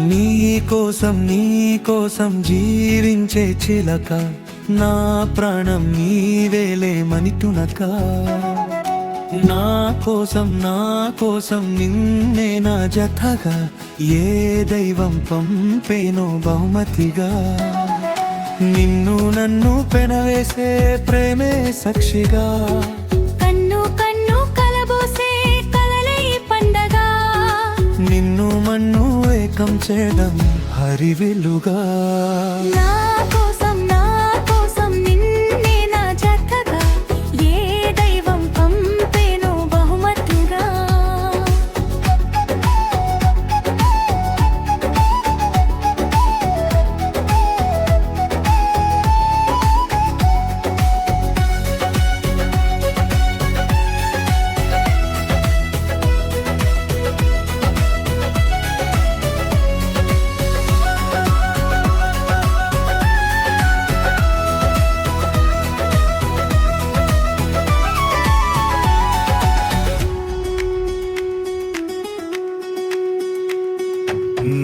నీ కోసం జీవించే చిలక, నా ప్రాణం నీవేలే మణితునక. నా కోసం నిన్నే నా జతగా, ఏ దైవం పంపేనో బహుమతిగా. నిన్ను నన్ను పెనవేసే ప్రేమే సాక్షిగా, కన్ను కన్ను కలబోసే కలలే పండగ. నిన్ను మన్ను ఏకం చేయడం హరివిల్లుగా. నా కోసం నిన్నే నా జతగా, ఏ దైవం పంపేనో బహుమతిగా.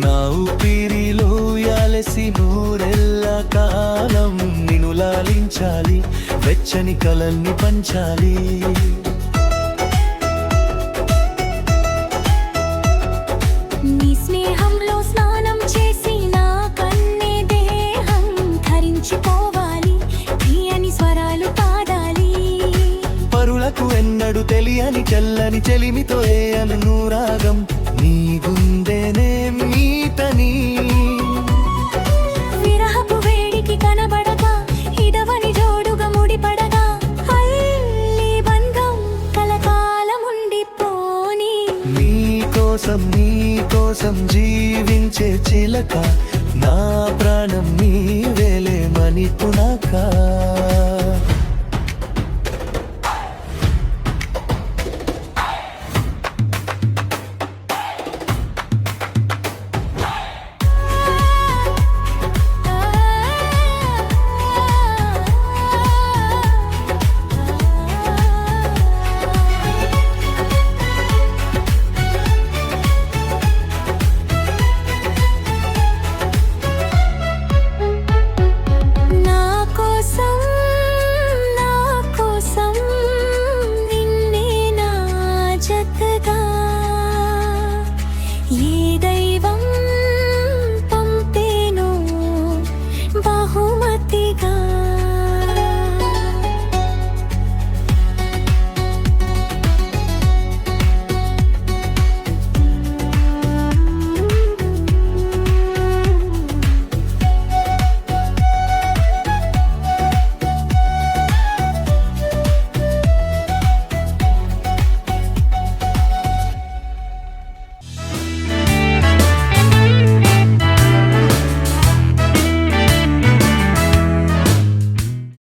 నా ఊపిరిలో యాలసి నూరెల్ల కాలం నిన్ను లాలించాలి, వెచ్చని కలల్ని పంచాలి. నీ స్నేహంలో స్నానం చేసి నా కన్నే దేహం ధరించిపోవాలి, తీయని స్వరాలు పాడాలి. పరులకు ఎన్నడు తెలియని చల్లని చెలిమితో ఏయను రాగం, నీ గుండెనే మీటని. విరహపు వేడికి కనబడగా, ఇదవని జోడుగా ముడిపడగా, అల్లి బంధం కలకాలం ఉండిపోని. నీ కోసం జీవించే చిలక, నా ప్రాణం నీవేలే మణితునక.